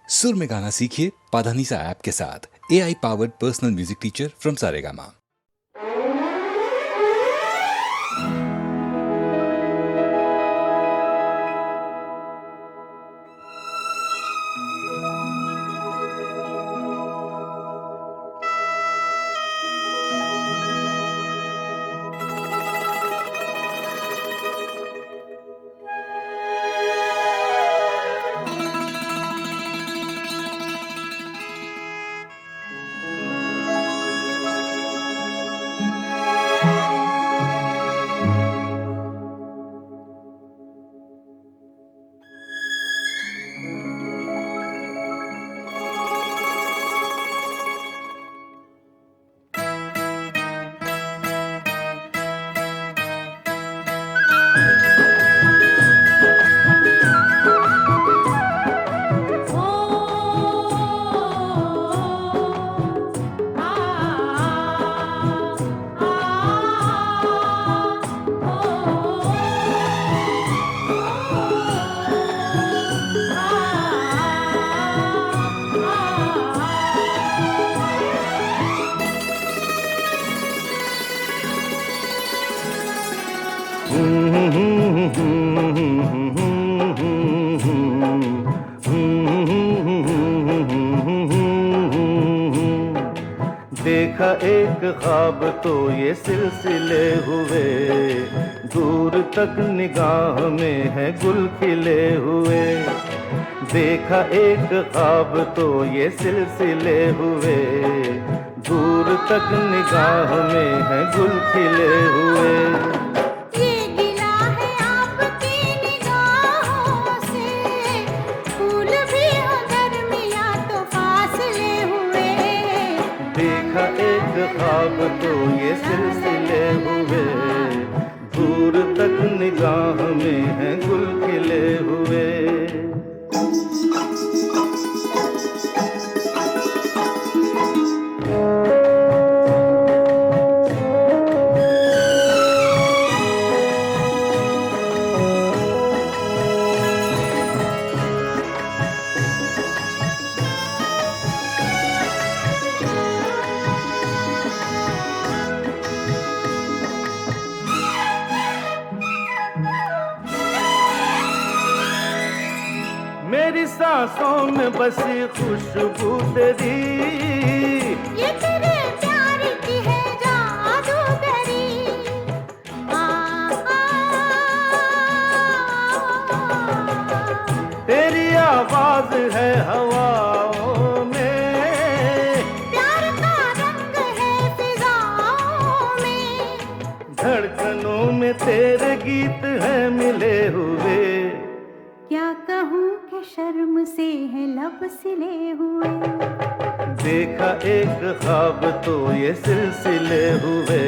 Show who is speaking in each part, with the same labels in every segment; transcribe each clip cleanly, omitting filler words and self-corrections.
Speaker 1: सुर में गाना सीखिए पाधानीसा ऐप के साथ। AI powered personal music teacher from Saregama.
Speaker 2: देखा एक ख्वाब तो ये सिलसिले हुए, दूर तक निगाह में है गुल खिले हुए। देखा एक ख्वाब तो ये सिलसिले हुए, दूर तक निगाह में है गुल खिले हुए। ख्वाब तो ये सिलसिले हुए, दूर तक निगाह में है गुल खिले हुए। मेरी सांसों में बसी खुशबू तेरी,
Speaker 3: ये तेरे प्यार की है जादूगरी।
Speaker 2: तेरी आवाज है हवाओं में,
Speaker 3: प्यार का रंग है फिजाओं में,
Speaker 2: धड़कनों में तेरे गीत है मिले हुए।
Speaker 3: क्या कहूँ कि शर्म से है लब सिले हुए।
Speaker 2: देखा एक ख्वाब तो ये सिलसिले हुए,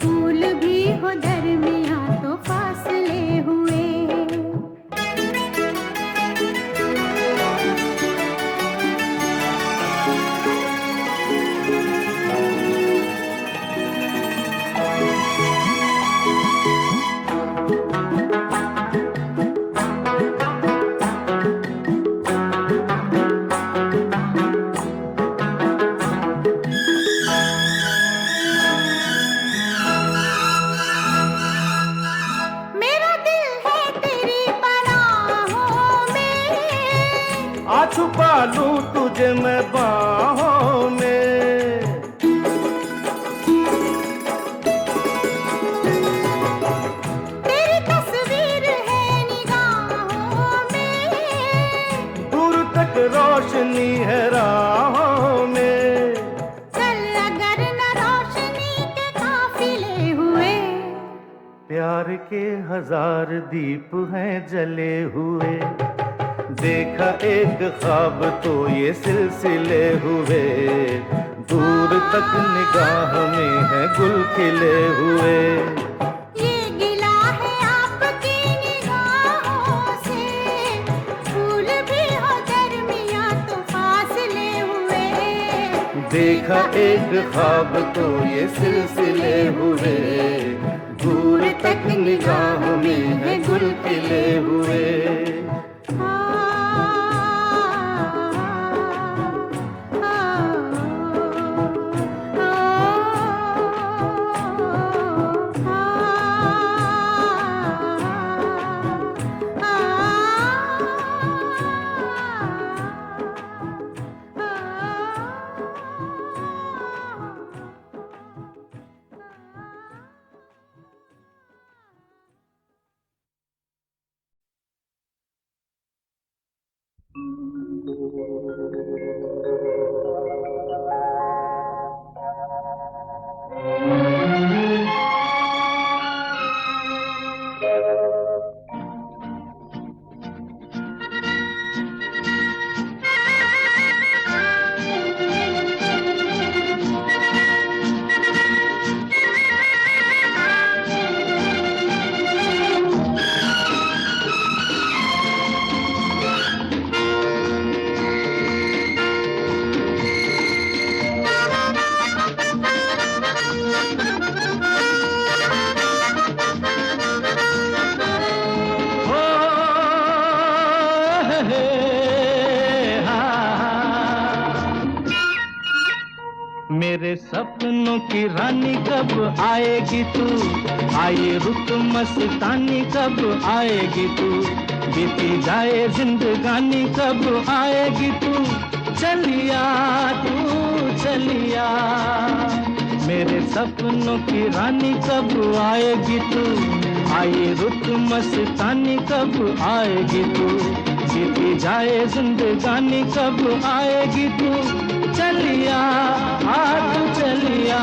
Speaker 3: फूल भी हो दरमियां तो फासले हुए।
Speaker 2: आ छुपा लूं तुझे मैं बाहों में,
Speaker 3: तेरी तस्वीर है निगाहों में,
Speaker 2: दूर तक रोशनी है राहों में।
Speaker 3: चल अगर न रोशनी के काफिले हुए,
Speaker 2: प्यार के हजार दीप हैं जले हुए। देखा एक ख्वाब तो ये सिलसिले हुए, दूर तक निगाह में है गुल खिले हुए।
Speaker 3: ये गिला है आपकी निगाहों से, फूल भी हो दरमियां तो फासले हुए।
Speaker 2: देखा एक ख्वाब तो ये सिलसिले हुए, दूर तक निगाह में है गुल खिले हुए। मेरे सपनों की रानी कब आएगी तू, आए रुत मस्तानी कब आएगी तू, बीती जाए जिंदगानी कब आएगी तू, चलिया तू चलिया। मेरे सपनों की रानी कब आएगी तू, आए रुत मस्तानी कब आएगी तू, बीती जाए जिंदगानी कब आएगी तू, चलिया तू चलिया।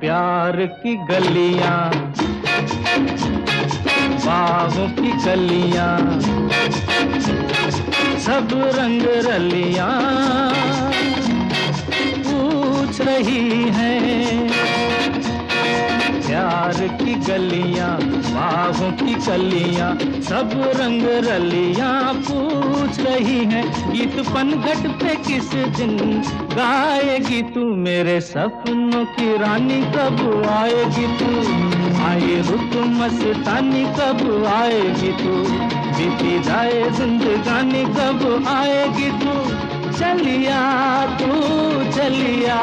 Speaker 2: प्यार की गलियां, बागों की कलियां, सब रंग रलियां पूछ रही हैं। प्यार की गलियां, बागों की कलियां, सब रंग रलियां पूछ रही हैं। गीत पनघट पे किस दिन गाएगी तू, मेरे सपनों की रानी कब आएगी तू, आए रुत मस्तानी कब आएगी तू, बीती जाए जिंदगानी कब आएगी तू, चलिया तू चलिया।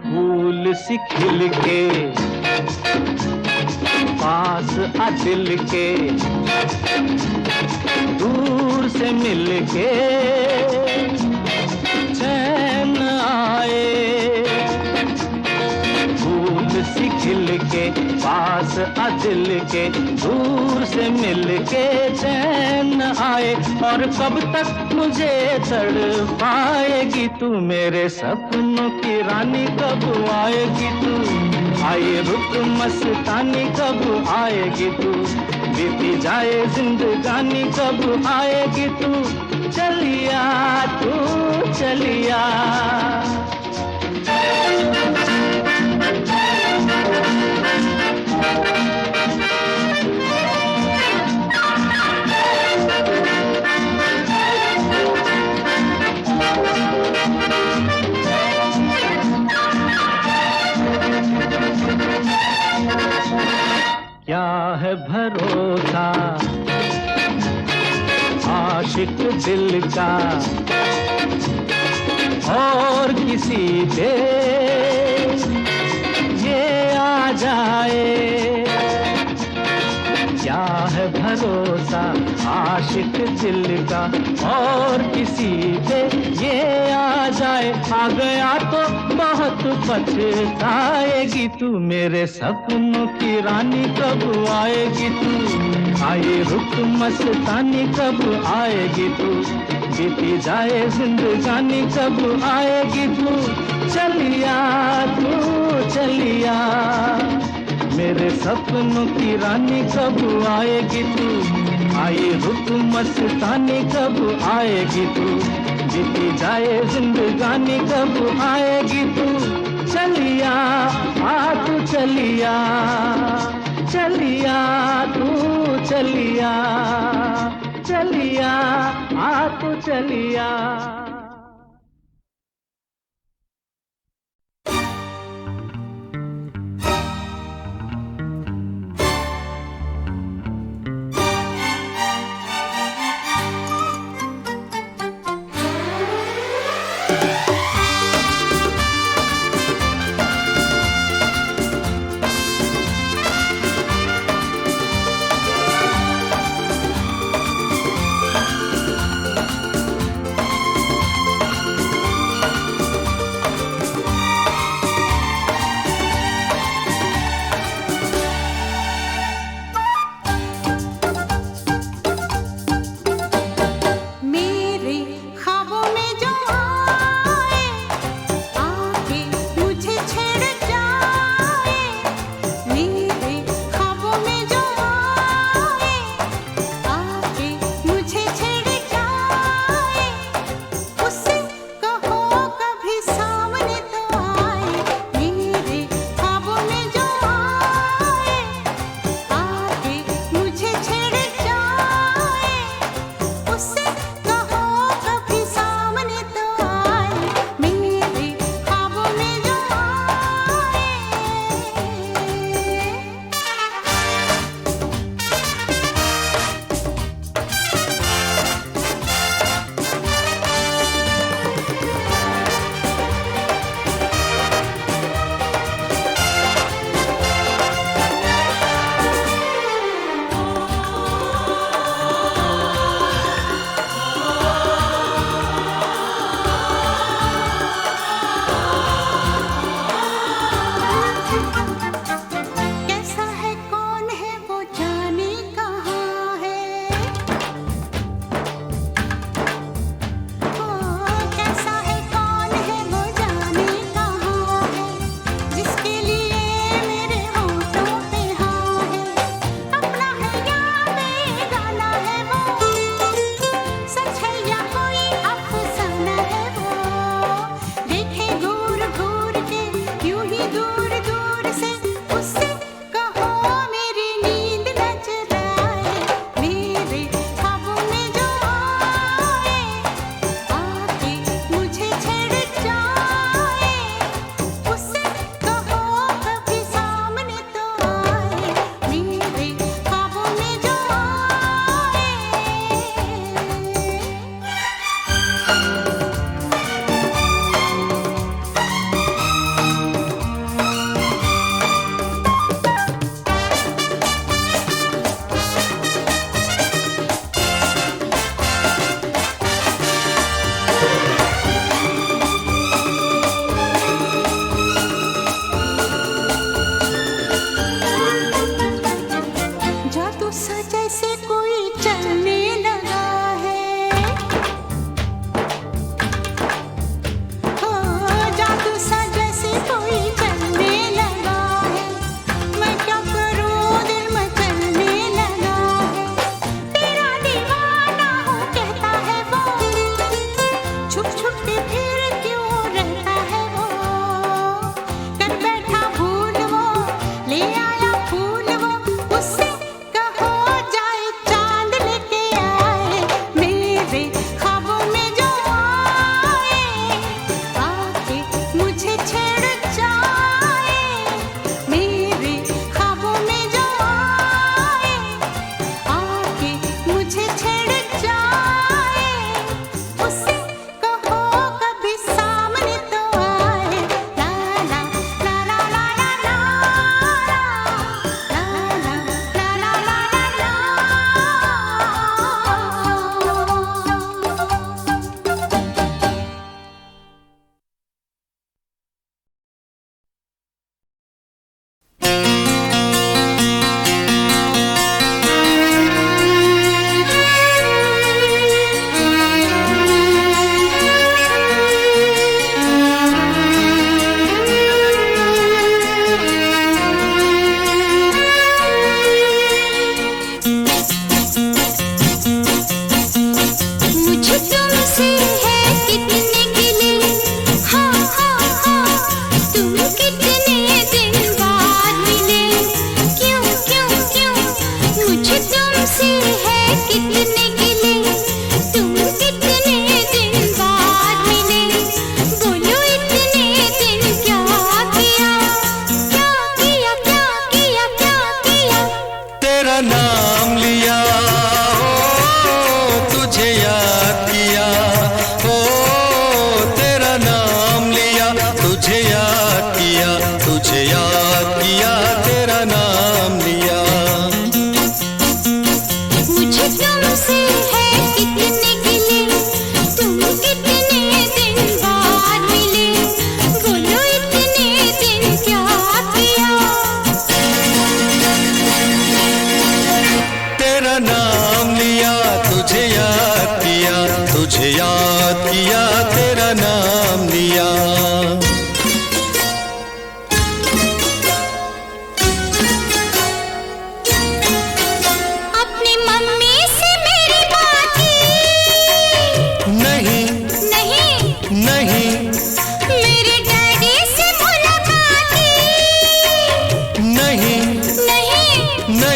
Speaker 2: फूल सी खिल के पास आ दिल के, दूर से मिल के चैन आए। फूल सी खिल के पास आ दिल के, दूर से मिल के चैन आए। और कब तक मुझे तड़पाएगी तू, मेरे सपनों की रानी कब आएगी तू, आए रुत मस्तानी कब आएगी तू, बीती जाए जिंदगानी कब आएगी तू, चलिया तू चलिया। क्या है भरोसा आशिक दिल का और किसी पे ये आ जाए। क्या है भरोसा आशिक दिल का और किसी पे ये आ जाए। आ गया तो बहुत पछताएगी तू, मेरे सपनों की रानी कब आएगी तू, आए रुत मस्तानी कब आएगी तू, बीती जाए जिंदगानी कब आएगी तू, चलिया तू चलिया। मेरे सपनों की रानी कब आएगी तू, आए रुत मस्तानी कब आएगी तू, बीती जाए जिंदगानी कब आएगी तू, चलिया तू चलिया। चलिया तू चलिया, चलिया तू चलिया।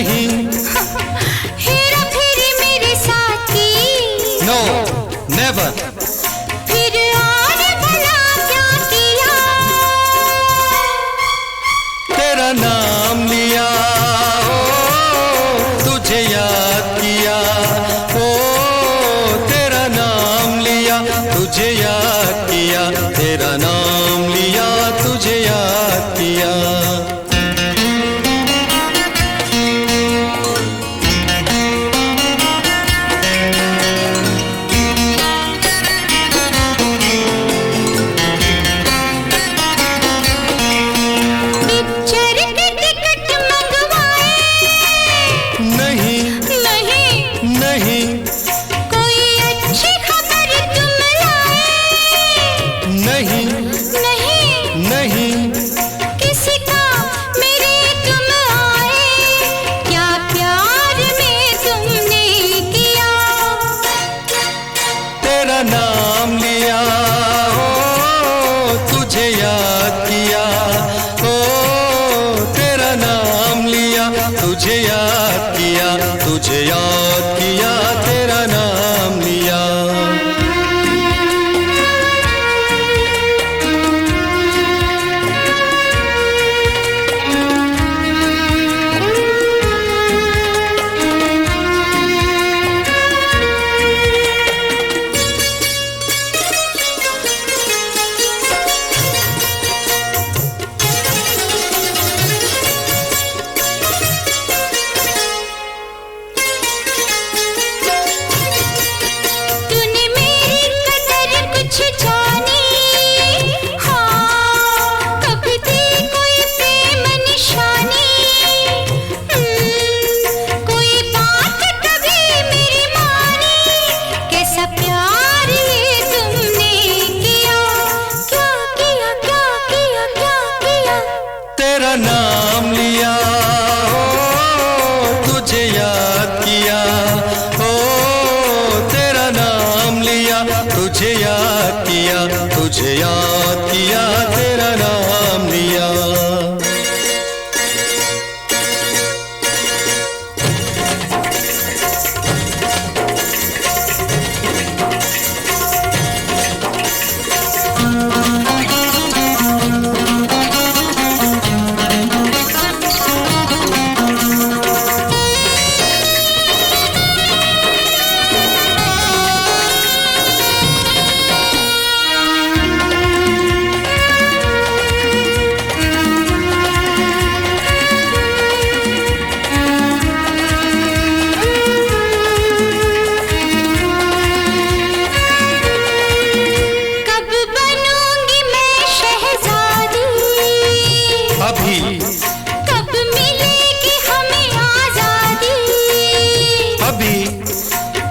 Speaker 4: नहीं
Speaker 5: हेरा फेरी मेरे साथ की,
Speaker 4: नो नेवर।
Speaker 5: फिर और भला क्या किया,
Speaker 4: तेरा नाम लिया, ओ तुझे याद किया, ओ तेरा नाम लिया, तुझे याद किया, तेरा नाम लिया, तुझे याद किया।
Speaker 5: पिक्चर के टिकट मंगवाए,
Speaker 4: नहीं
Speaker 5: नहीं
Speaker 4: नहीं
Speaker 5: कोई अच्छी खबर तुम लाए,
Speaker 4: नहीं
Speaker 5: नहीं
Speaker 4: नहीं
Speaker 5: किसी का मेरे तुम आए, क्या प्यार में तुमने किया,
Speaker 4: तेरा नाम लिया, ओ तुझे याद किया, ओ तेरा नाम लिया, तुझे याद किया, तुझे याद किया, तेरा नाम लिया।
Speaker 5: तूने मेरी कदर कुछ जानी, हाँ कभी थी कोई प्रेम निशानी, कोई बात कभी मेरी मानी, कैसा प्यार ये तुमने किया, क्या किया क्या किया क्या किया,
Speaker 4: तेरा नाम लिया, ओ तुझे याद किया, ओ तेरा नाम लिया, तुझे याद किया, तुझे याद किया, तेरा नाम लिया।
Speaker 5: कब बनूंगी मैं शहजादी,
Speaker 4: अभी
Speaker 5: कब मिलेगी हमें आजादी,
Speaker 4: अभी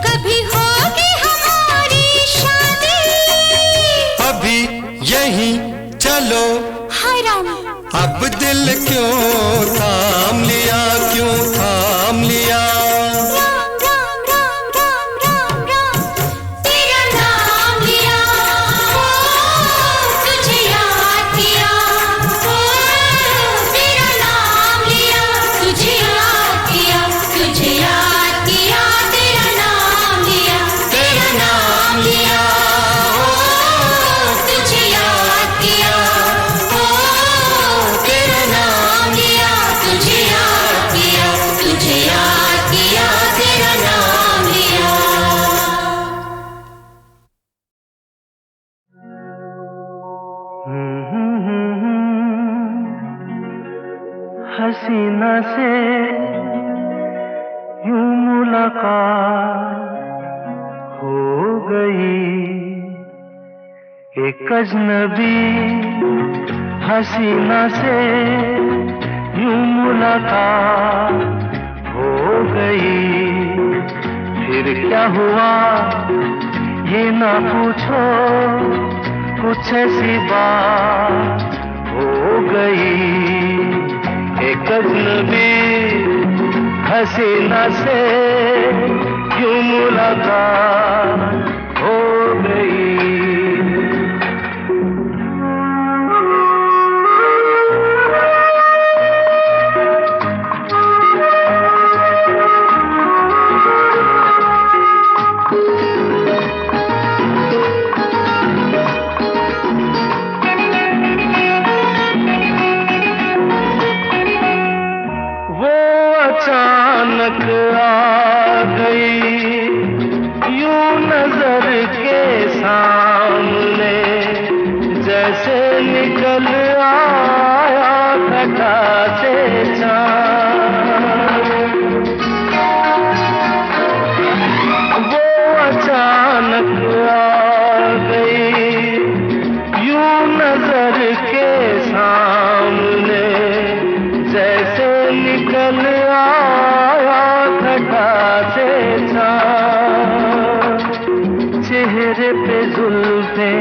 Speaker 5: कभी होगी हमारी शादी,
Speaker 4: अभी यहीं चलो,
Speaker 5: हाय राम
Speaker 4: अब दिल क्यों थाम लिया, क्यों थाम लिया।
Speaker 5: राम राम राम राम राम राम, तेरा नाम लिया, ओ तुझे याद किया, ओ तेरा नाम लिया, तुझे याद किया, तुझे याद किया, तेरा नाम लिया, तेरा नाम लिया, ओ तुझे याद किया, ओ तेरा नाम लिया, तुझे याद किया, तुझे याद किया, तेरा नाम लिया।
Speaker 2: हसीना से यूं मुलाकात हो गई, एक अजनबी हसीना से यूं मुलाकात हो गई, फिर क्या हुआ ये ना पूछो, कुछ ऐसी बात हो गई, एक अजनबी हसीना से यूं मुलाकात हो गई। अचानक आ गई यूं नजर के सामने, जैसे निकल आया घटा से चाँद। वो अचानक आ गई यूं नजर के सामने, जैसे निकल आया घटा से चाँद। चेहरे पे जुल्फें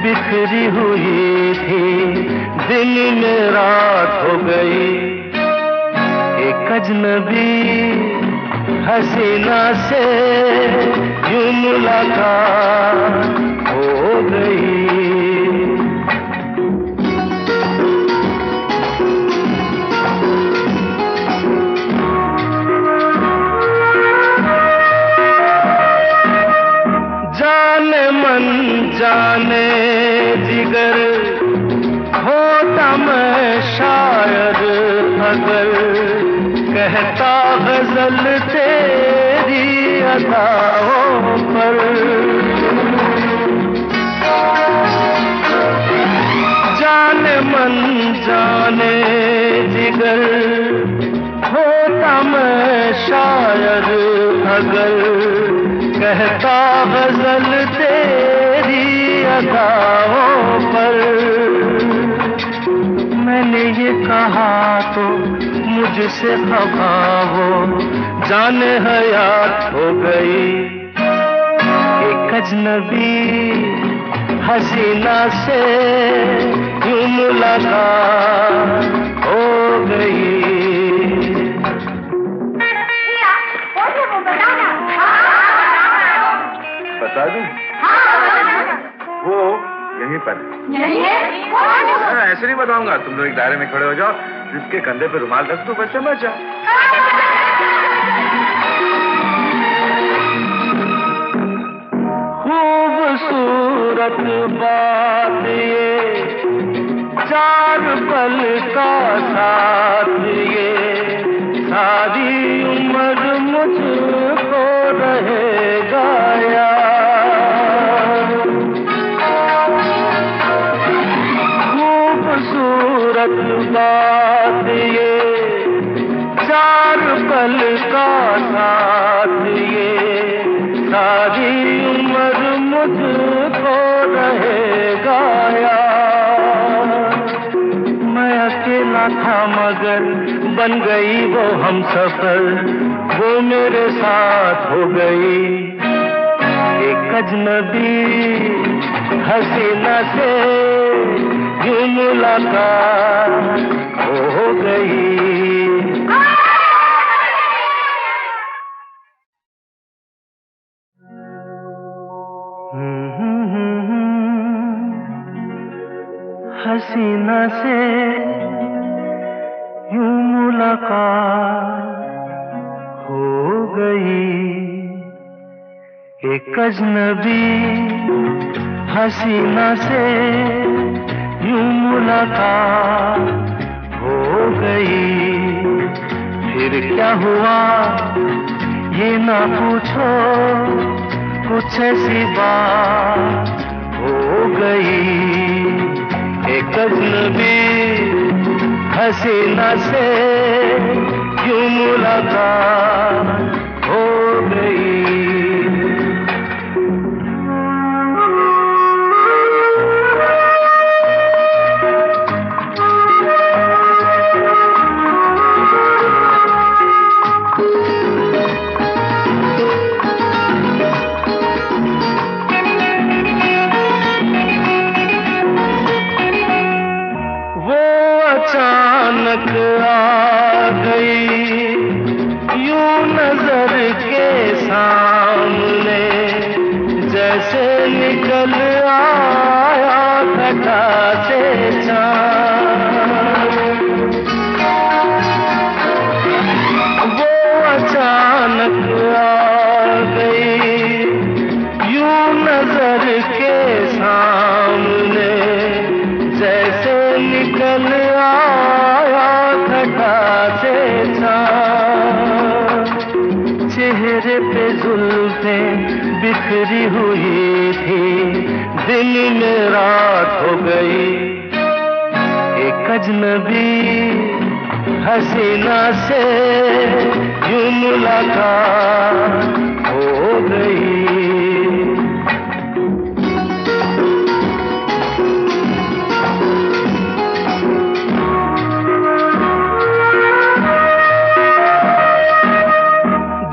Speaker 2: बिखरी हुई थी, दिन में रात हो गई। एक अजनबी हसीना से यूं मुलाकात हो गई। जाने जिगर होता मैं शायद अगर, कहता गजल तेरी अदाओं पर। जाने मन जाने जिगर होता मैं शायद अगर, कहता गजल तेरी अदाओं पर। मैंने ये कहा तो मुझसे खफा हो, जाने हयात हो गई। एक अजनबी हसीना से यूं मुलाकात हो गई।
Speaker 6: बता दूं? वो यहीं पर ऐसे नहीं बताऊंगा। तुम लोग एक दायरे में खड़े हो जाओ, जिसके कंधे पे रुमाल रख दो, बस समझ जाओ।
Speaker 2: खूबसूरत बात ये, चार पल का साथ ये, सारी उम्र मुझको रहेगा याद। खूबसूरत बात ये, चार पल का साथ ये, सारी उम्र मुझको रहेगा याद। मैं अकेला था मगर बन गई वो हमसफर, वो मेरे साथ हो गई। एक अजनबी हसीना से यूं मुलाकात हो गई। हसीना से यूं मुलाकात हो गई। एक अजनबी हसीना से यूं मुलाकात हो गई। फिर क्या हुआ ये ना पूछो, कुछ ऐसी बात हो गई। एक अजनबी हसीना से यूं मुलाकात हो गई। अचानक आ गई यूं नजर के सामने, जैसे निकल आया घटा से चाँद। वो अचानक आ गई यूं नजर के सामने, जैसे निकल आया घटा से चाँद। चेहरे पे जुल्फें बिखरी हुई थी, दिन में रात हो गई। एक अजनबी हसीना से यूं मुलाकात हो गई।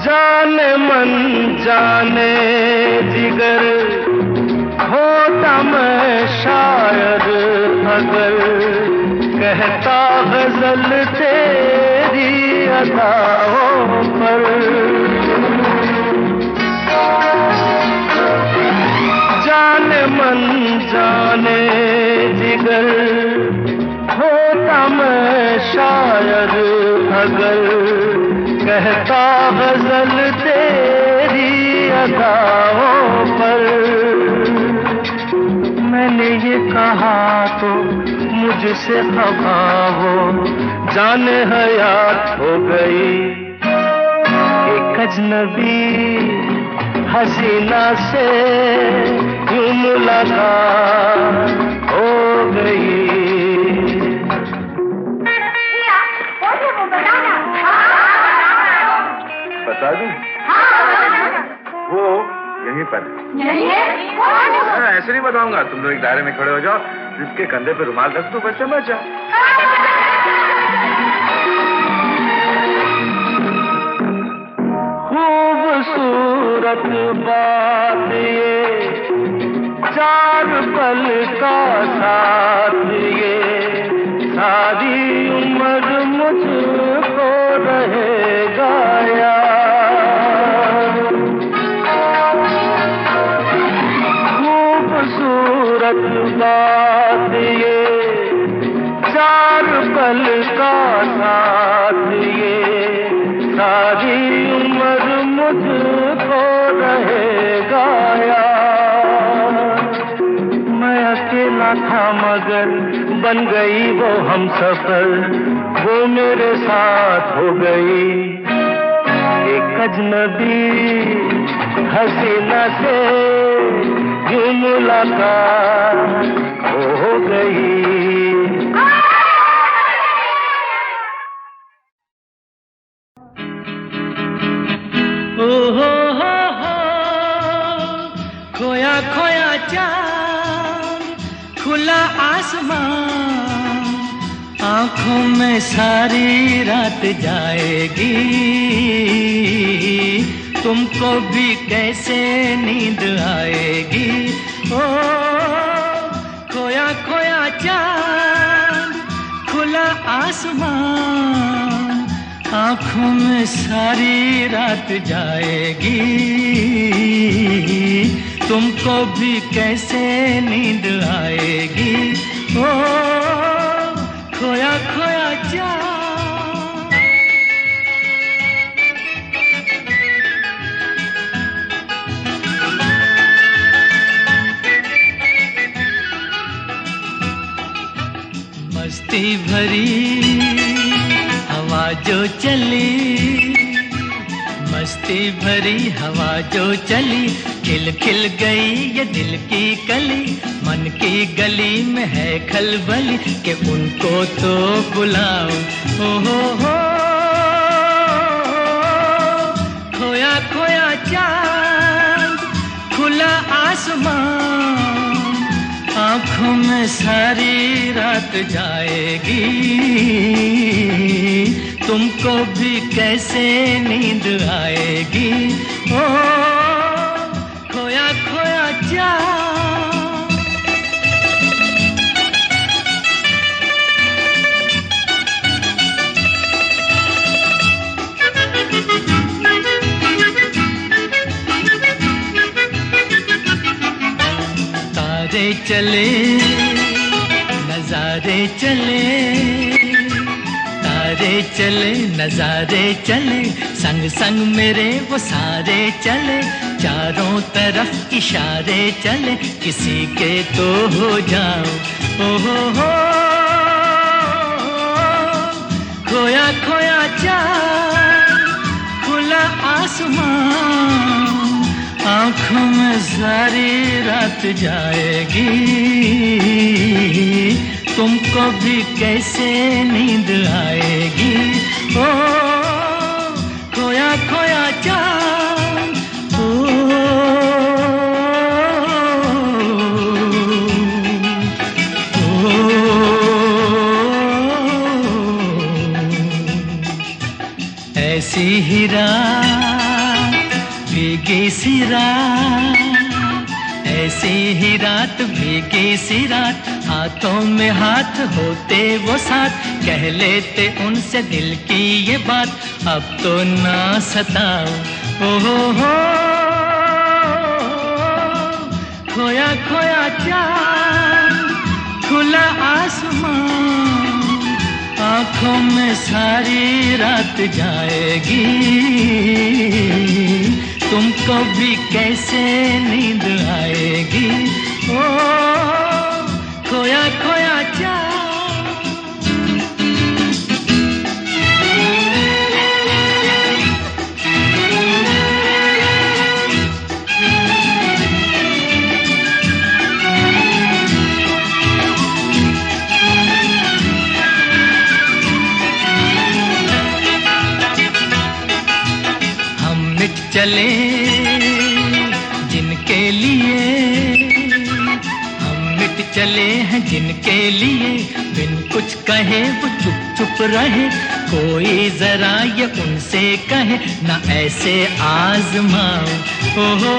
Speaker 2: जाने मन जाने जिगर होता मैं शायर अगर कहता गजल तेरी अदाओं पर। जाने मन जाने जिगर होता मैं शायर अगर कहता गजल तेरी अदाओं पर। मैंने ये कहा तो मुझसे खफा हो, जाने हयात हो गई। एक अजनबी हसीना से यूं मुलाकात हो गई।
Speaker 6: बता दूं? वो यहीं पर ऐसे नहीं बताऊंगा। तुम लोग एक दायरे में खड़े हो जाओ, जिसके कंधे पे रुमाल रख दो, बस समझ जाओ।
Speaker 2: खूबसूरत बात ये, चार पल का साथ ये, सारी उम्र मुझको रहेगा याद। खूबसूरत बात ये, चार पल का साथ ये, सारी उम्र मुझको रहेगा याद। मैं अकेला था मगर बन गई वो हमसफर, वो मेरे साथ हो गई। एक अजनबी हसीना से यूं मुलाकात हो गई।
Speaker 7: खोया खोया चांद, खुला आसमान, आंखों में सारी रात जाएगी। तुमको भी कैसे नींद आएगी। ओ खोया खोया चांद, खुला आसमान, आंखों में सारी रात जाएगी। तुमको भी कैसे नींद आएगी। ओ खोया खोया चांद। मस्ती भरी हवा जो चली, मस्ती भरी हवा जो चली, खिल खिल गई ये दिल की कली। मन की गली में है खलबली कि उनको तो बुलाओ। हो खोया खोया चांद, खुला आसमान, आँखों में सारी रात जाएगी। तुमको भी कैसे नींद आएगी। ओ खोया खोया चांद। तारे चले नजारे चले, तारे चले नजारे चले, संग संग मेरे वो सारे चले। चारों तरफ इशारे चले, किसी के तो हो जाओ। हो खोया खोया चांद, खुला खुला आसमान, आँखों में सारी रात जाएगी, तुमको भी कैसे नींद आएगी। ओ खोया खोया चाँद, ओ ऐसी ही रात, भीगी सी रात, ऐसी ही रात, भीगी सी रात, हाथों में हाथ होते वो साथ, कह लेते उनसे दिल की ये बात, अब तो ना सताओ। ओ हो खोया खोया चाँद, खुला आसमान, आँखों में सारी रात जाएगी, तुमको भी कैसे नींद आएगी। ओ खोया खोया चाँद। चले जिनके लिए, हम मिट चले हैं जिनके लिए, बिन कुछ कहे वो चुप चुप रहे, कोई जरा ये उनसे कहे ना ऐसे आजमाओ। ओ हो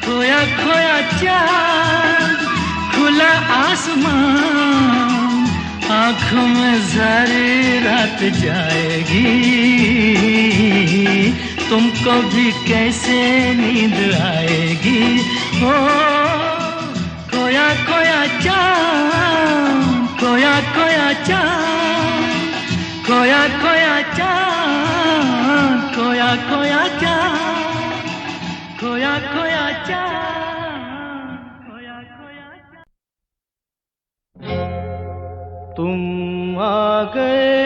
Speaker 7: खोया खोया चाँद, खुला आसमान, आँखों में सारी रात जाएगी, तुमको भी कैसे नींद आएगी। ओ खोया खोया चाँद, खोया खोया चाँद, खोया खोया चाँद, खोया खोया चाँद, खोया खोया चाँद, खोया खोया चाँद।
Speaker 2: तुम आ गए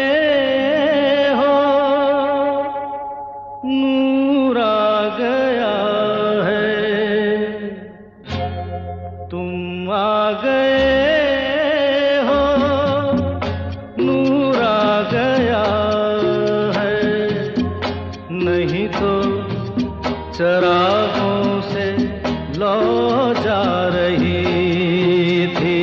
Speaker 2: हो, नूर आ गया है, तुम आ गए हो, नूर आ गया है, नहीं तो चरागों से लौ जा रही थी।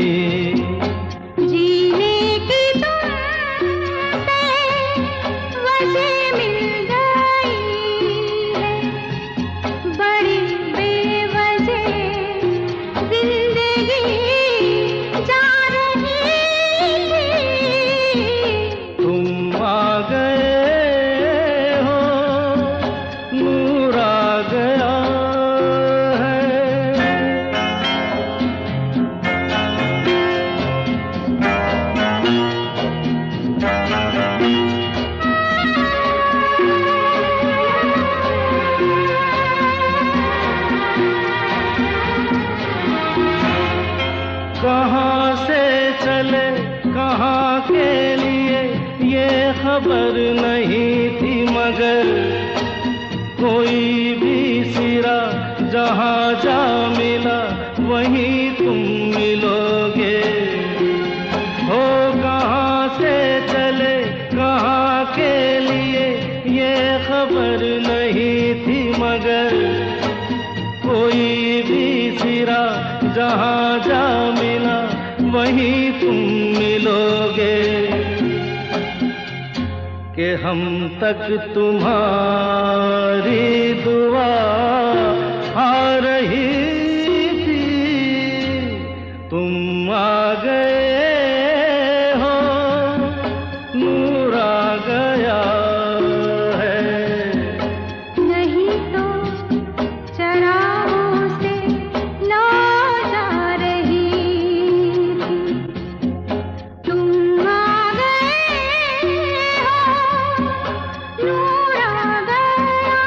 Speaker 2: कहाँ से चले कहाँ के लिए ये खबर नहीं थी, मगर कोई भी सिरा जहाँ जा मिला वहीं तुम मिलोगे। हो कहाँ से चले कहाँ के लिए ये खबर नहीं थी, मगर कोई भी सिरा जहाँ जा मिला वहीं तुम मिलोगे। कि हम तक तुम्हारी दुआ आ रही थी, तुम आ गए हो, नूर आ गया है।
Speaker 3: नहीं तो चरागों से लौ जा रही थी, तुम आ गए हो, नूर आ गया।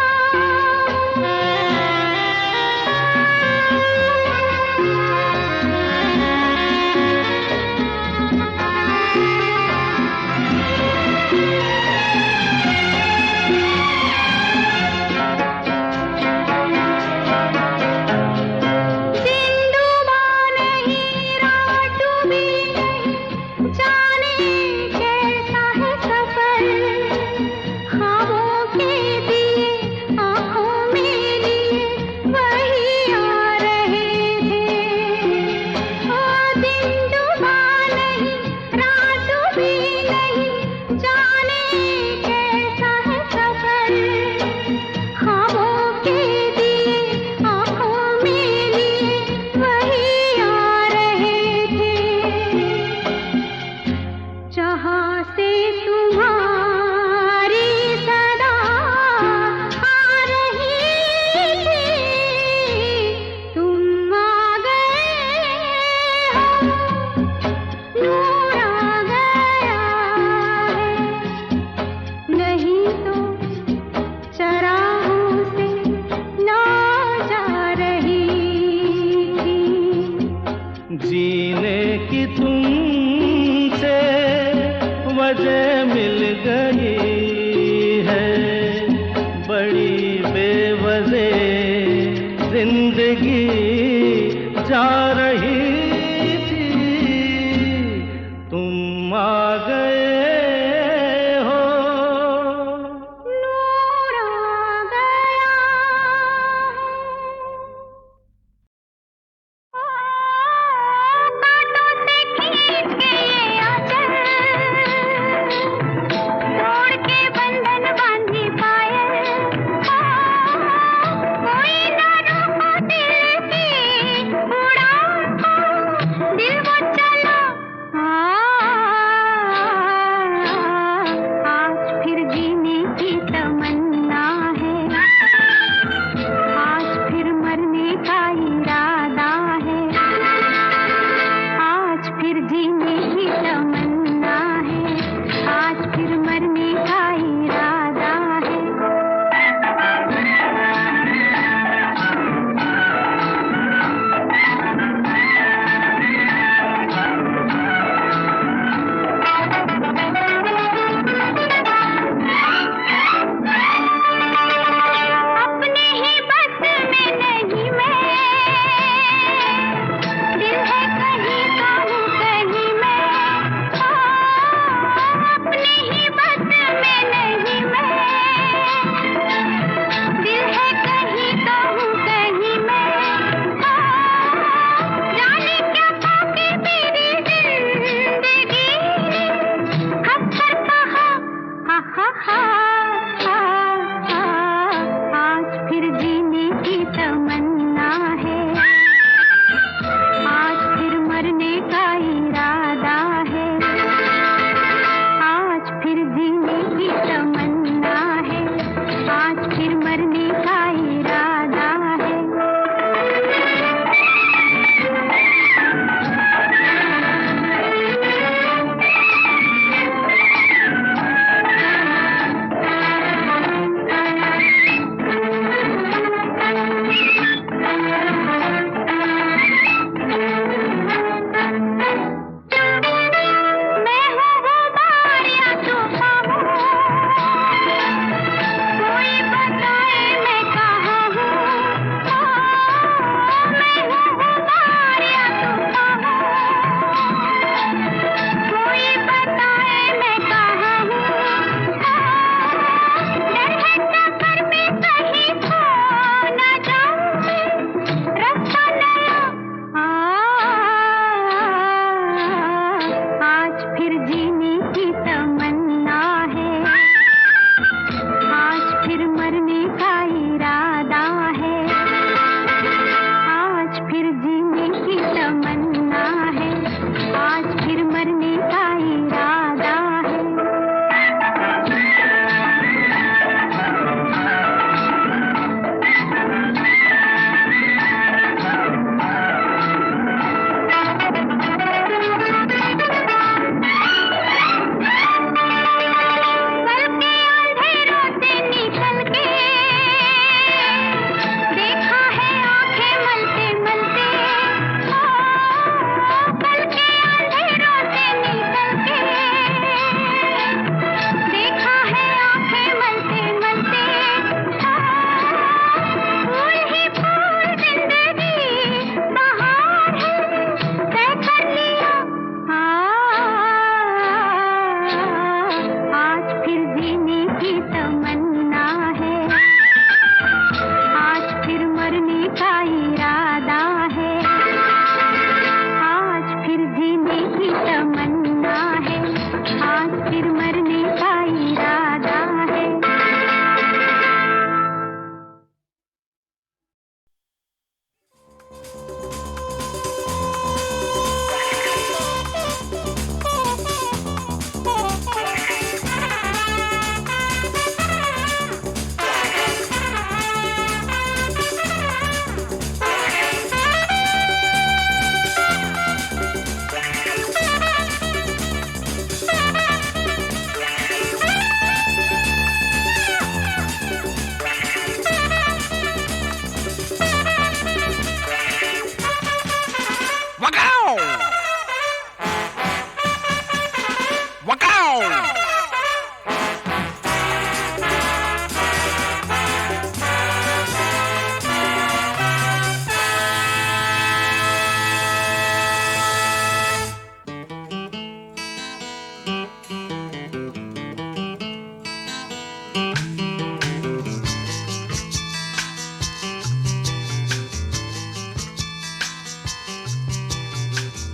Speaker 3: जहाँ से तुम्हारी सदा आ रही थी, तुम आ गए हो, नूर आ गया है, नहीं तो चरागों से ना जा रही थी।
Speaker 2: जीने की तुमसे वजह मिल गई है, बड़ी बेवजह जिंदगी जा रही थी, तुम आ गए हो,
Speaker 3: नूर आ गया। कांटों से खींच के ये आंचल, तोड़ के बंधन बांधी पायल, कोई ना रोको दिल की उड़ान,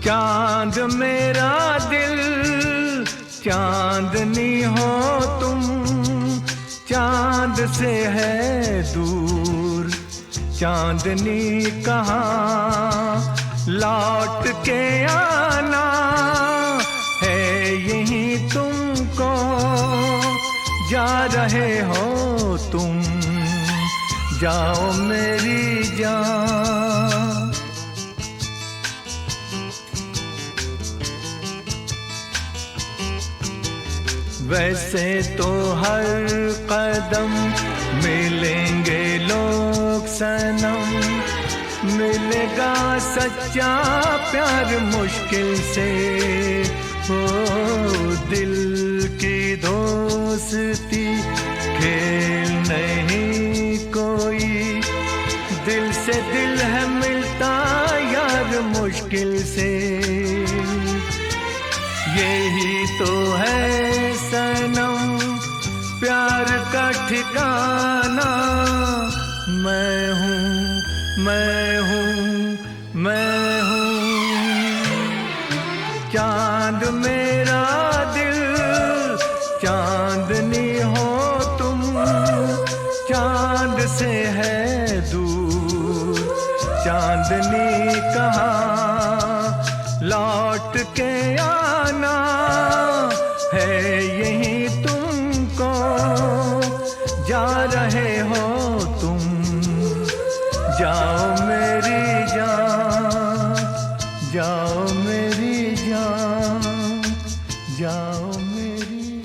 Speaker 8: चांद मेरा दिल चांदनी हो तुम, चांद से है दूर चांदनी कहाँ, लौट के आना है यहीं तुमको, जा रहे हो तुम, जाओ मेरी जान। वैसे तो हर कदम मिलेंगे लोग सनम, मिलेगा सच्चा प्यार मुश्किल से, हो दिल की दोस्ती खेल नहीं कोई, दिल से दिल है मिलता यार मुश्किल से, यही तो है सनम प्यार का ठिकाना। मैं हूँ मैं हूँ मैं हूँ चांद मेरा दिल चांदनी हो तुम, चांद से है दूर चांदनी कहाँ, लौट के आना है यहीं तुमको, जा रहे हो तुम, जाओ मेरी जान, जाओ मेरी जान, जाओ मेरी